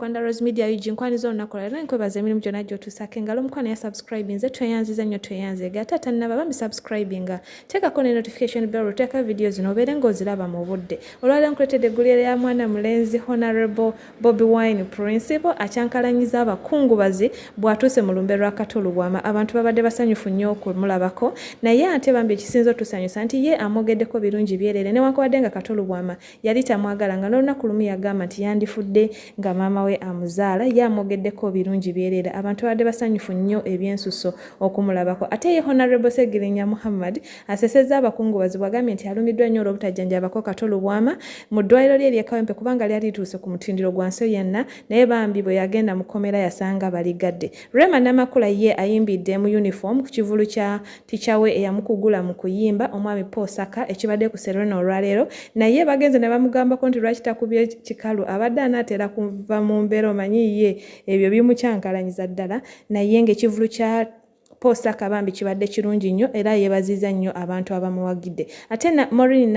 Kwanda Rose Media yijinkwani zo nakola nkwebaza emirimu gyonna gy'otusaka engalo omukwano ya subscribe nze tweyanziza nnyo tweyanzega ate tannaba bambi subscribinga teekako ne notification bell oteeka video zino obeere ng'oziraba mu budde olwaleero nkuleetedde eggulire lya mwana mulenzi Honorable Bobi Wine Principal akyankalanyiza abakungubazi bw'atuuse mu lumbe lwa Kato Lubwama abantu babadde basanyufu nnyo okumulabako naye ate bambi ekisinza otusanyusa nti ye amwogeddeko birungi byereere newankubadde nga Kato Lubwama yali tamwagala nga n'olunaku lumu yagamba nti yandifudde nga maama we amuzaala ye amwogeddeko birungi byereere abantu babadde basanyufu nnyo ebyensuso okumulabako ate ye Honorable Segirinya Muhammad asesezza abakungubazi bw'agambye nti alumiddwa nnyo olw'obutajjanjabako Kato Lubwama mu ddwaliro lye ery'Ekawempe kubanga lyali lituuse ku mutindiro gwa nsi yenna naye bambi bwe yagenda mu kkomera yasanga baligadde. Rema Namakula ye ayimbidde mu uniform ku kivulu kya tica we eyamukugula mu kuyimba omwami Saka ekibadde ku Serena olwaleero naye bagenze ne bamugambako nti lwaki takubye kikalu abadde anaatera kuva mu mbeera omanyi ye ebyo bimukyankalanyiza ddala naye ng'ekivulu kya Saka bambi kibadde kirungi nnyo era yeebaziza nnyo abantu abamuwagidde ate Maureen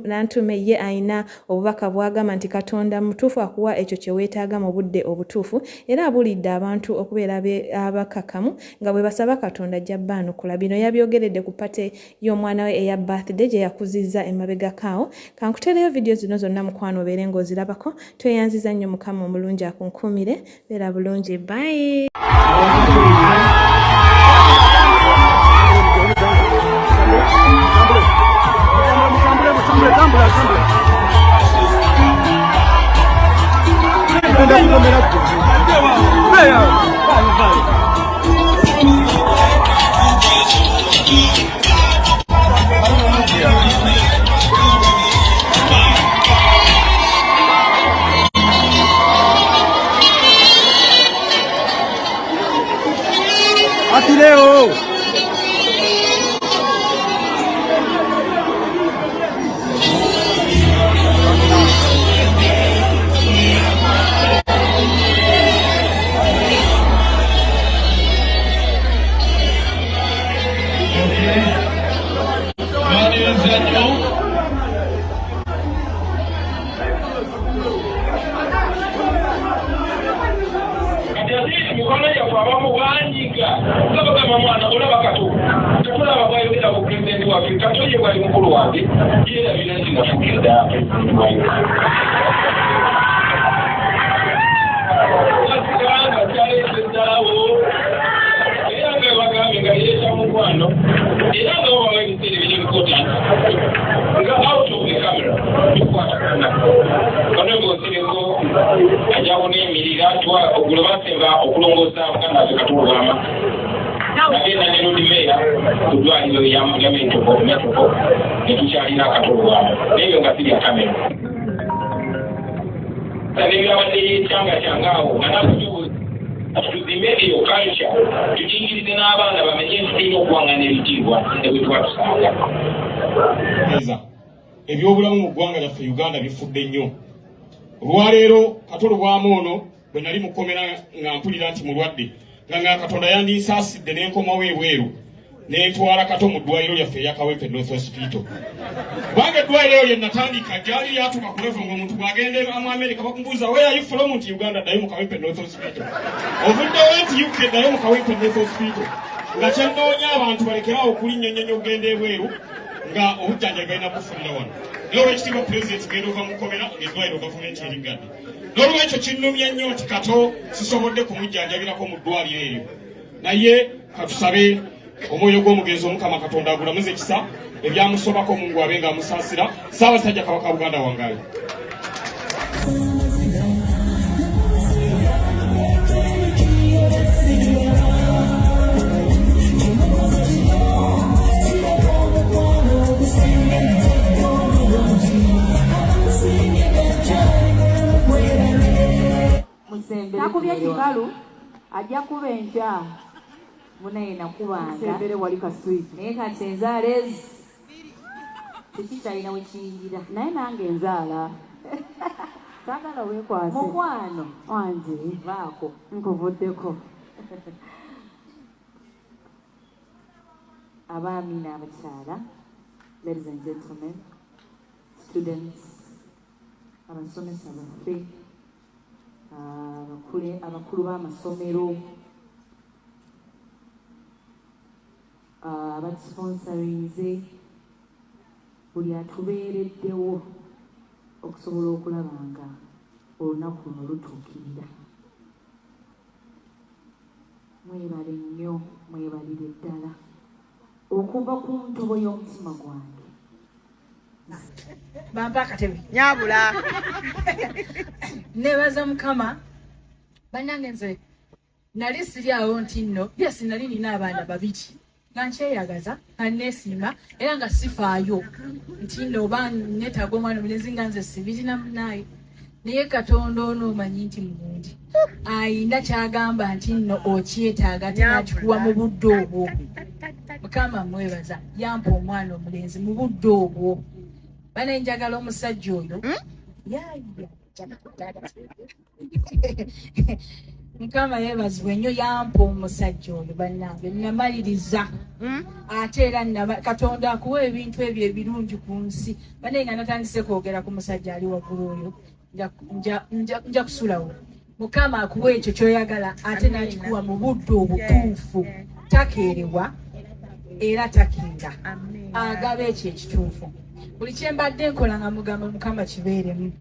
Nantume ye ayina obubaka bw'agamba nti Katonda mutuufu akuwa ekyo kye weetaaga mu budde obutuufu era abulidde abantu okubeera abakakamu nga bwe basaba Katonda ajja bbaanukula bino yabyogeredde ku pate y'omwana we eya birthday gye yakuzizza emabegakaawo kankutereyo vidiyo zino zonna mukwano obeere ng'ozirabako tweyanziza nnyo mukama omulungi akunkuumire beera bulungi bye. Atileo! Ebyobulamu mu ggwanga lyaffe Uganda bifudde nnyo. Olwaleero Kato Lubwama ono bwe nali mukomera nga mpulira nti mulwadde nga Katonda yandisaasidde n'enkomawo ebweru n'entwala Kato mu ddwaliro lyaffe ery'Akawempe North Hospital. Kubanga eddwaliro lye natandika gyali lyatuuka ku level ng'omuntu bw'agenda mu America bakumbuuza where are you from nti Uganda ddayo mu Kawempe North Hospital. Ovuddewo nti UK ddayo mu Kawempe North Hospital. Nga kyennoonya abantu balekerawo okulinnyonnyonya okugenda ebweru nga obujjanjabi balina kufunira wano. N'olwekitiibwa Pulezidenti genda ova mu kkomera ng'eddwaliro gavumenti erigadde. N'olwekyo kinnumya nnyo nti Kato sisobodde kumujjanjabirako mu ddwaliro eryo. Naye katusabe omwoyo gw'omugenzi Omukama Katonda agulamuze ekisa ebyamusobako Mungu abe ng'amusaasira. Ssaabasajja Kabaka Buganda wangaale. Nakubye kikalu ajja kuba enkya munaye nakubanga sembere wali kaswiti naye kati enzaala ezi tekikyalina we kiyingira naye nange enzaala saagala weekwase mukwano wanje baako nkuvuddeko abaami n'abakyala, ladies and gentlemen, students, abasomesa baffe abakulu b'amasomero, abatusponsorize, buli atubeereddewo okusobola okulaba nga olunaku luno lutuukirira. Mwebale nnyo, mwebalire ddala okuva ku ntobo y'omutima gwange. Bampa akatebe nyabula nebaza Mukama. Bannange nze nali siri awo nti nno byesi nali nina abaana babiri nga nkyeyagaza nga neesiima era nga sifaayo nti nno oba neetaaga omwana omulenzi nga nze sibirina munaaye. Naye Katonda ono omanyi nti mulungi ayinda kyagamba nti nno okyetaaga tenakikuwa mu budde obwo. Mukama mwebaza yampa omwana omulenzi mu budde obwo. Bana njagala omusajja oyo Mukama yeebazibwe nnyo yampa omusajja oyo bannange namaliriza ate era Katonda akuwa ebintu ebyo ebirungi ku nsi. Banaye nga natandise kwogera ku musajja ali waggulu oyo nja kusulawo. Mukama akuwa ekyo kyoyagala ate nakikuwa mu budde obutuufu. Takeerewa era takeera, agaba ekyo ekituufu. Buli kyembadde nkola nga mugamba Mukama kibeeremu.